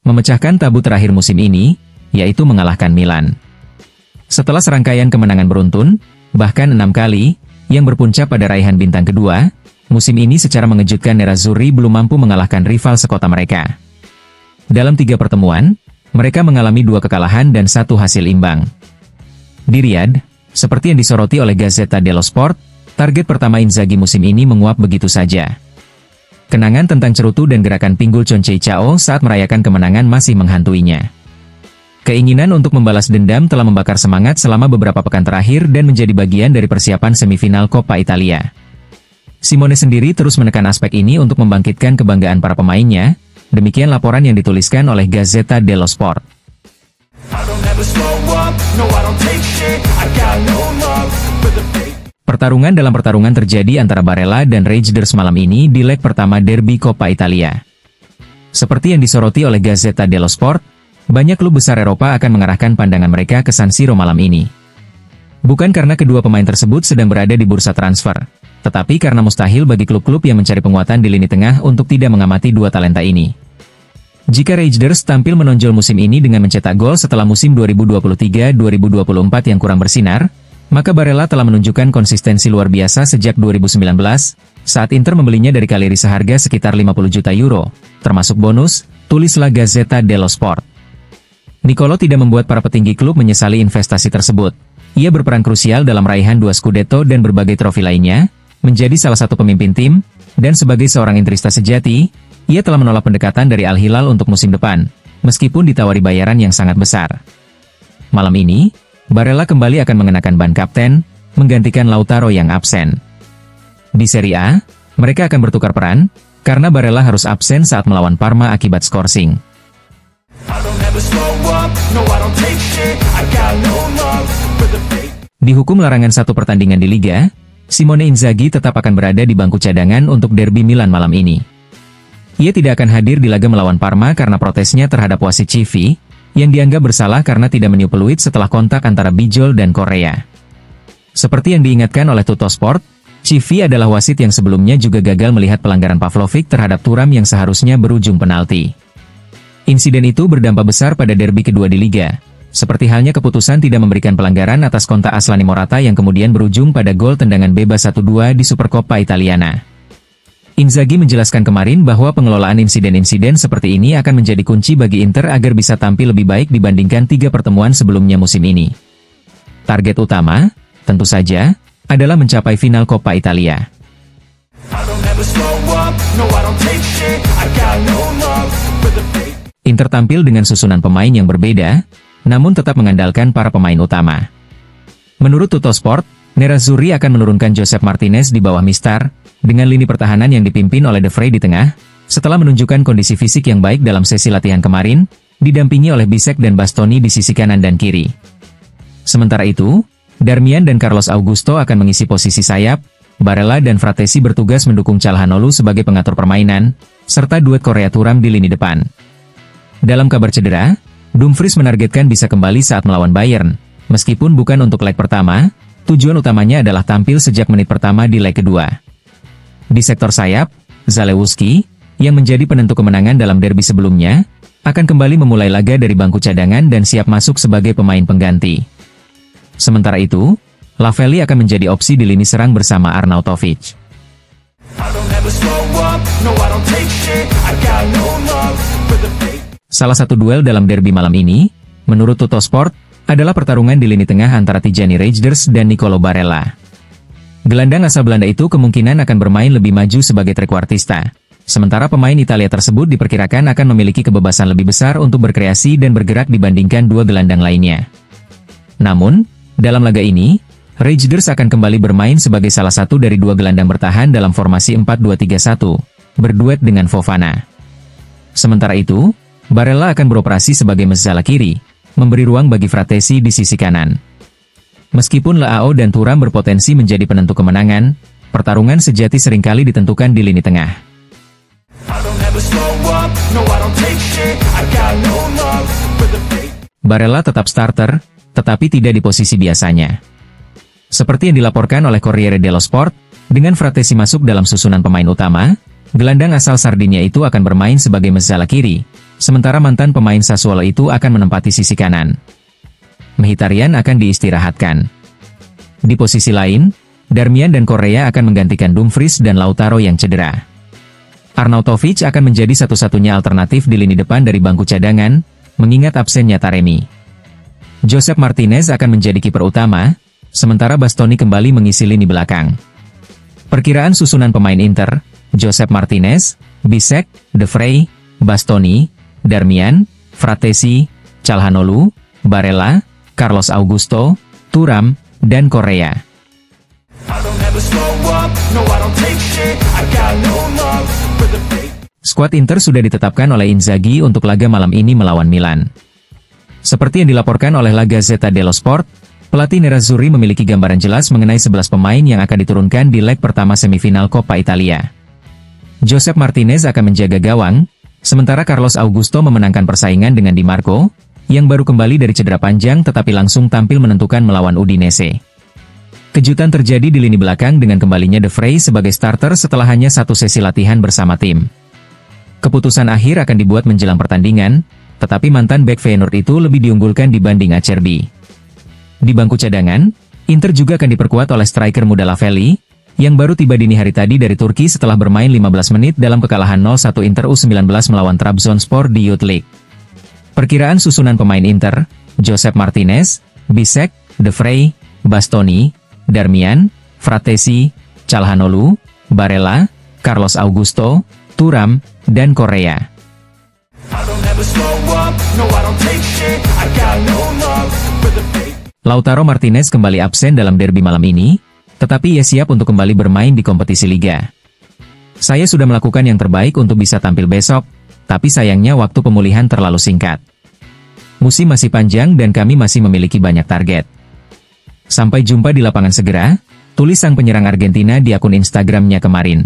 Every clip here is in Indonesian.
Memecahkan tabu terakhir musim ini, yaitu mengalahkan Milan. Setelah serangkaian kemenangan beruntun, bahkan 6 kali, yang berpuncak pada raihan bintang kedua, musim ini secara mengejutkan Nerazzurri belum mampu mengalahkan rival sekota mereka. Dalam 3 pertemuan, mereka mengalami 2 kekalahan dan 1 hasil imbang. Di Riyadh, seperti yang disoroti oleh Gazzetta dello Sport, target pertama Inzaghi musim ini menguap begitu saja. Kenangan tentang cerutu dan gerakan pinggul Conceição saat merayakan kemenangan masih menghantuinya. Keinginan untuk membalas dendam telah membakar semangat selama beberapa pekan terakhir dan menjadi bagian dari persiapan semifinal Coppa Italia. Simone sendiri terus menekan aspek ini untuk membangkitkan kebanggaan para pemainnya, demikian laporan yang dituliskan oleh Gazzetta dello Sport. Pertarungan dalam pertarungan terjadi antara Barella dan Raiders malam ini di leg pertama derby Coppa Italia. Seperti yang disoroti oleh Gazzetta dello Sport, banyak klub besar Eropa akan mengarahkan pandangan mereka ke San Siro malam ini. Bukan karena kedua pemain tersebut sedang berada di bursa transfer, tetapi karena mustahil bagi klub-klub yang mencari penguatan di lini tengah untuk tidak mengamati dua talenta ini. Jika Raiders tampil menonjol musim ini dengan mencetak gol setelah musim 2023-2024 yang kurang bersinar, maka Barella telah menunjukkan konsistensi luar biasa sejak 2019, saat Inter membelinya dari Cagliari seharga sekitar 50 juta euro, termasuk bonus, tulislah Gazzetta dello Sport. Nicolo tidak membuat para petinggi klub menyesali investasi tersebut. Ia berperan krusial dalam raihan 2 Scudetto dan berbagai trofi lainnya, menjadi salah satu pemimpin tim, dan sebagai seorang interista sejati, ia telah menolak pendekatan dari Al Hilal untuk musim depan, meskipun ditawari bayaran yang sangat besar. Malam ini, Barella kembali akan mengenakan ban kapten, menggantikan Lautaro yang absen. Di Serie A, mereka akan bertukar peran, karena Barella harus absen saat melawan Parma akibat skorsing. Dihukum larangan 1 pertandingan di Liga, Simone Inzaghi tetap akan berada di bangku cadangan untuk derby Milan malam ini. Ia tidak akan hadir di laga melawan Parma karena protesnya terhadap wasit Civi, yang dianggap bersalah karena tidak meniup peluit setelah kontak antara Bijol dan Korea. Seperti yang diingatkan oleh Tuttosport, Civi adalah wasit yang sebelumnya juga gagal melihat pelanggaran Pavlovic terhadap Thuram yang seharusnya berujung penalti. Insiden itu berdampak besar pada derby kedua di Liga, seperti halnya keputusan tidak memberikan pelanggaran atas kontak Aslani Morata yang kemudian berujung pada gol tendangan bebas 1-2 di Supercoppa Italiana. Inzaghi menjelaskan kemarin bahwa pengelolaan insiden-insiden seperti ini akan menjadi kunci bagi Inter agar bisa tampil lebih baik dibandingkan 3 pertemuan sebelumnya musim ini. Target utama, tentu saja, adalah mencapai final Coppa Italia. Inter tampil dengan susunan pemain yang berbeda, namun tetap mengandalkan para pemain utama. Menurut Tuttosport, Nerazzurri akan menurunkan Josep Martinez di bawah Mistar, dengan lini pertahanan yang dipimpin oleh De Vrij di tengah, setelah menunjukkan kondisi fisik yang baik dalam sesi latihan kemarin, didampingi oleh Bisek dan Bastoni di sisi kanan dan kiri. Sementara itu, Darmian dan Carlos Augusto akan mengisi posisi sayap, Barella dan Fratesi bertugas mendukung Calhanoglu sebagai pengatur permainan, serta duet Korea Thuram di lini depan. Dalam kabar cedera, Dumfries menargetkan bisa kembali saat melawan Bayern, meskipun bukan untuk leg pertama, tujuan utamanya adalah tampil sejak menit pertama di leg kedua. Di sektor sayap, Zalewski, yang menjadi penentu kemenangan dalam derby sebelumnya, akan kembali memulai laga dari bangku cadangan dan siap masuk sebagai pemain pengganti. Sementara itu, Lavelli akan menjadi opsi di lini serang bersama Arnautovic. Salah satu duel dalam derby malam ini, menurut Tuttosport, adalah pertarungan di lini tengah antara Tijani Reijnders dan Nicolo Barella. Gelandang asal Belanda itu kemungkinan akan bermain lebih maju sebagai trequartista, sementara pemain Italia tersebut diperkirakan akan memiliki kebebasan lebih besar untuk berkreasi dan bergerak dibandingkan dua gelandang lainnya. Namun, dalam laga ini, Reijnders akan kembali bermain sebagai salah satu dari dua gelandang bertahan dalam formasi 4-2-3-1, berduet dengan Fofana. Sementara itu, Barella akan beroperasi sebagai mezzala kiri, memberi ruang bagi Fratesi di sisi kanan. Meskipun Leao dan Thuram berpotensi menjadi penentu kemenangan, pertarungan sejati seringkali ditentukan di lini tengah. Barella tetap starter, tetapi tidak di posisi biasanya. Seperti yang dilaporkan oleh Corriere dello Sport, Dengan Fratesi masuk dalam susunan pemain utama, gelandang asal Sardinia itu akan bermain sebagai mezzala kiri, sementara mantan pemain Sassuolo itu akan menempati sisi kanan. Mkhitaryan akan diistirahatkan. Di posisi lain, Darmian dan Correa akan menggantikan Dumfries dan Lautaro yang cedera. Arnautovic akan menjadi satu-satunya alternatif di lini depan dari bangku cadangan, mengingat absennya Taremi. Josep Martinez akan menjadi kiper utama, sementara Bastoni kembali mengisi lini belakang. Perkiraan susunan pemain Inter: Josep Martinez, Bisek, De Vrij, Bastoni, Darmian, Fratesi, Calhanoglu, Barella, Carlos Augusto, Thuram, dan Correa. Skuad Inter sudah ditetapkan oleh Inzaghi untuk laga malam ini melawan Milan. Seperti yang dilaporkan oleh La Gazzetta dello Sport, pelatih Nerazzurri memiliki gambaran jelas mengenai 11 pemain yang akan diturunkan di leg pertama semifinal Coppa Italia. Josep Martinez akan menjaga gawang, sementara Carlos Augusto memenangkan persaingan dengan Di Marco, yang baru kembali dari cedera panjang tetapi langsung tampil menentukan melawan Udinese. Kejutan terjadi di lini belakang dengan kembalinya De Vrij sebagai starter setelah hanya satu sesi latihan bersama tim. Keputusan akhir akan dibuat menjelang pertandingan, tetapi mantan bek Feyenoord itu lebih diunggulkan dibanding Acerbi. Di bangku cadangan, Inter juga akan diperkuat oleh striker muda Lavelli, yang baru tiba dini hari tadi dari Turki setelah bermain 15 menit dalam kekalahan 0-1 Inter U19 melawan Trabzonspor di Youth League. Perkiraan susunan pemain Inter: Josep Martinez, Bisek, De Vrij, Bastoni, Darmian, Fratesi, Calhanoglu, Barella, Carlos Augusto, Thuram, dan Correa. Lautaro Martinez kembali absen dalam derby malam ini, tetapi ia siap untuk kembali bermain di kompetisi Liga. Saya sudah melakukan yang terbaik untuk bisa tampil besok, tapi sayangnya waktu pemulihan terlalu singkat. Musim masih panjang dan kami masih memiliki banyak target. Sampai jumpa di lapangan segera, tulis sang penyerang Argentina di akun Instagramnya kemarin.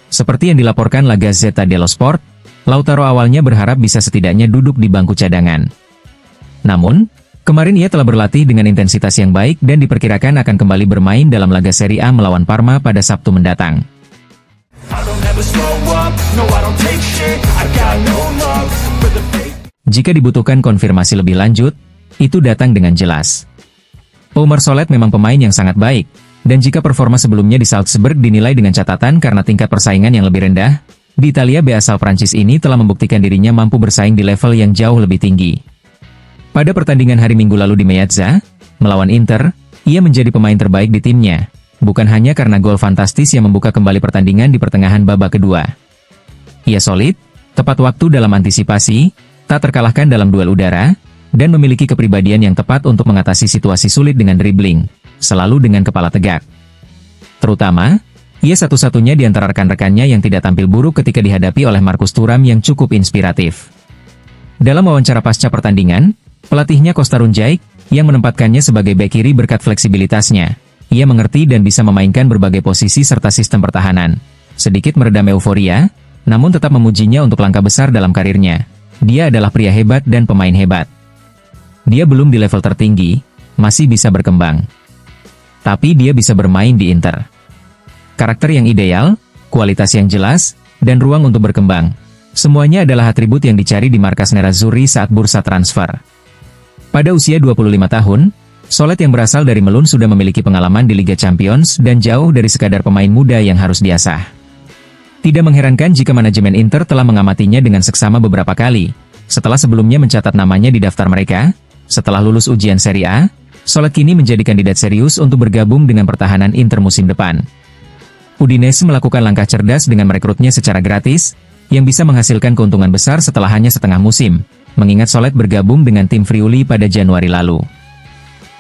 Seperti yang dilaporkan La Gazzetta dello Sport, Lautaro awalnya berharap bisa setidaknya duduk di bangku cadangan. Namun, kemarin ia telah berlatih dengan intensitas yang baik dan diperkirakan akan kembali bermain dalam laga Serie A melawan Parma pada Sabtu mendatang. Jika dibutuhkan konfirmasi lebih lanjut, itu datang dengan jelas. Oumar Solet memang pemain yang sangat baik, dan jika performa sebelumnya di Salzburg dinilai dengan catatan karena tingkat persaingan yang lebih rendah, di Italia B asal Prancis ini telah membuktikan dirinya mampu bersaing di level yang jauh lebih tinggi. Pada pertandingan hari Minggu lalu di Meazza, melawan Inter, ia menjadi pemain terbaik di timnya, bukan hanya karena gol fantastis yang membuka kembali pertandingan di pertengahan babak kedua. Ia solid, tepat waktu dalam antisipasi, tak terkalahkan dalam duel udara, dan memiliki kepribadian yang tepat untuk mengatasi situasi sulit dengan dribbling, selalu dengan kepala tegak. Terutama, ia satu-satunya di antara rekan-rekannya yang tidak tampil buruk ketika dihadapi oleh Marcus Thuram yang cukup inspiratif. Dalam wawancara pasca pertandingan, pelatihnya Costa Runjaic, yang menempatkannya sebagai bek kiri berkat fleksibilitasnya, ia mengerti dan bisa memainkan berbagai posisi serta sistem pertahanan. Sedikit meredam euforia, namun tetap memujinya untuk langkah besar dalam karirnya. Dia adalah pria hebat dan pemain hebat. Dia belum di level tertinggi, masih bisa berkembang. Tapi dia bisa bermain di Inter. Karakter yang ideal, kualitas yang jelas, dan ruang untuk berkembang. Semuanya adalah atribut yang dicari di markas Nerazzurri saat bursa transfer. Pada usia 25 tahun, Solet yang berasal dari Melun sudah memiliki pengalaman di Liga Champions dan jauh dari sekadar pemain muda yang harus diasah. Tidak mengherankan jika manajemen Inter telah mengamatinya dengan seksama beberapa kali. Setelah sebelumnya mencatat namanya di daftar mereka, setelah lulus ujian Serie A, Solet kini menjadi kandidat serius untuk bergabung dengan pertahanan Inter musim depan. Udinese melakukan langkah cerdas dengan merekrutnya secara gratis, yang bisa menghasilkan keuntungan besar setelah hanya setengah musim, mengingat Solet bergabung dengan tim Friuli pada Januari lalu.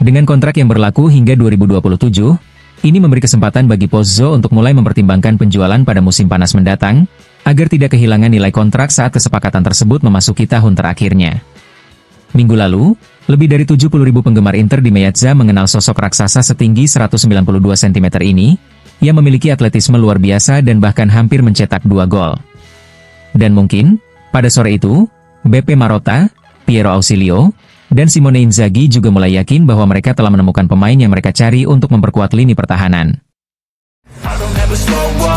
Dengan kontrak yang berlaku hingga 2027, ini memberi kesempatan bagi Pozzo untuk mulai mempertimbangkan penjualan pada musim panas mendatang, agar tidak kehilangan nilai kontrak saat kesepakatan tersebut memasuki tahun terakhirnya. Minggu lalu, lebih dari 70.000 penggemar Inter di Meazza mengenal sosok raksasa setinggi 192 cm ini, yang memiliki atletisme luar biasa dan bahkan hampir mencetak 2 gol. Dan mungkin, pada sore itu, Beppe Marotta, Piero Ausilio, dan Simone Inzaghi juga mulai yakin bahwa mereka telah menemukan pemain yang mereka cari untuk memperkuat lini pertahanan.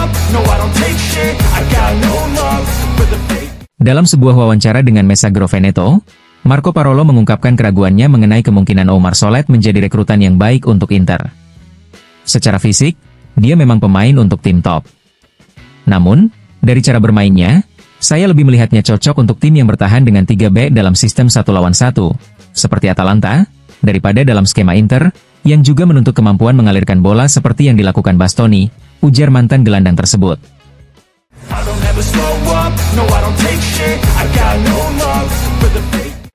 up, no I don't take shit, I got no love for the fake. Dalam sebuah wawancara dengan Messaggero Veneto, Marco Parolo mengungkapkan keraguannya mengenai kemungkinan Omar Solet menjadi rekrutan yang baik untuk Inter. Secara fisik, dia memang pemain untuk tim top. Namun, dari cara bermainnya, saya lebih melihatnya cocok untuk tim yang bertahan dengan 3 back dalam sistem 1 lawan 1, seperti Atalanta, daripada dalam skema Inter, yang juga menuntut kemampuan mengalirkan bola seperti yang dilakukan Bastoni, ujar mantan gelandang tersebut.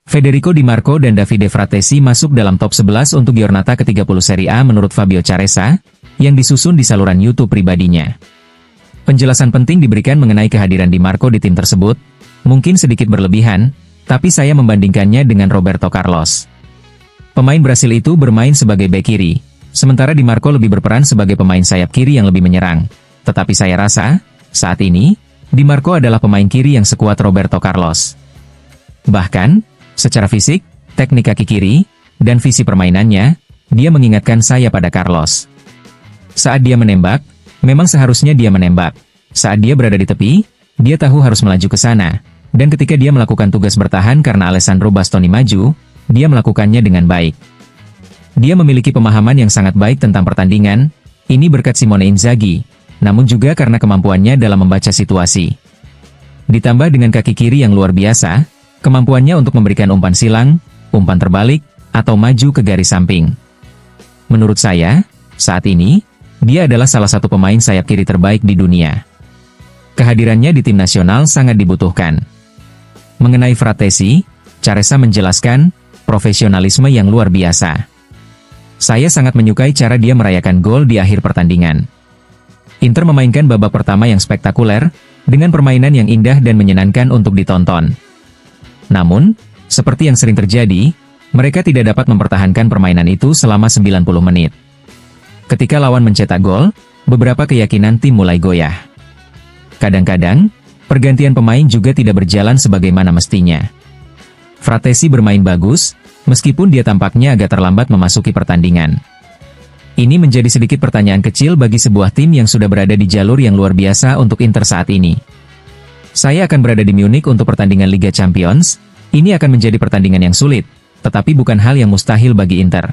Federico Di Marco dan Davide Fratesi masuk dalam top 11 untuk Giornata ke-30 Serie A menurut Fabio Caressa, yang disusun di saluran YouTube pribadinya. Penjelasan penting diberikan mengenai kehadiran Di Marco di tim tersebut, mungkin sedikit berlebihan, tapi saya membandingkannya dengan Roberto Carlos. Pemain Brasil itu bermain sebagai bek kiri, sementara Di Marco lebih berperan sebagai pemain sayap kiri yang lebih menyerang. Tetapi saya rasa, saat ini, Di Marco adalah pemain kiri yang sekuat Roberto Carlos. Bahkan, secara fisik, teknik kaki kiri, dan visi permainannya, dia mengingatkan saya pada Carlos. Saat dia menembak, memang seharusnya dia menembak. Saat dia berada di tepi, dia tahu harus melaju ke sana. Dan ketika dia melakukan tugas bertahan karena Alessandro Bastoni maju, dia melakukannya dengan baik. Dia memiliki pemahaman yang sangat baik tentang pertandingan, ini berkat Simone Inzaghi, namun juga karena kemampuannya dalam membaca situasi. Ditambah dengan kaki kiri yang luar biasa, kemampuannya untuk memberikan umpan silang, umpan terbalik, atau maju ke garis samping. Menurut saya, saat ini, dia adalah salah satu pemain sayap kiri terbaik di dunia. Kehadirannya di tim nasional sangat dibutuhkan. Mengenai Fratesi, Caressa menjelaskan, profesionalisme yang luar biasa. Saya sangat menyukai cara dia merayakan gol di akhir pertandingan. Inter memainkan babak pertama yang spektakuler, dengan permainan yang indah dan menyenangkan untuk ditonton. Namun, seperti yang sering terjadi, mereka tidak dapat mempertahankan permainan itu selama 90 menit. Ketika lawan mencetak gol, beberapa keyakinan tim mulai goyah. Kadang-kadang, pergantian pemain juga tidak berjalan sebagaimana mestinya. Fratesi bermain bagus, meskipun dia tampaknya agak terlambat memasuki pertandingan. Ini menjadi sedikit pertanyaan kecil bagi sebuah tim yang sudah berada di jalur yang luar biasa untuk Inter saat ini. Saya akan berada di Munich untuk pertandingan Liga Champions, ini akan menjadi pertandingan yang sulit, tetapi bukan hal yang mustahil bagi Inter.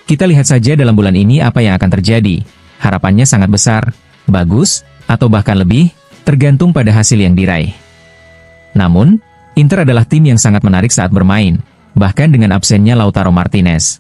Kita lihat saja dalam bulan ini apa yang akan terjadi. Harapannya sangat besar, bagus, atau bahkan lebih, tergantung pada hasil yang diraih. Namun, Inter adalah tim yang sangat menarik saat bermain, bahkan dengan absennya Lautaro Martinez.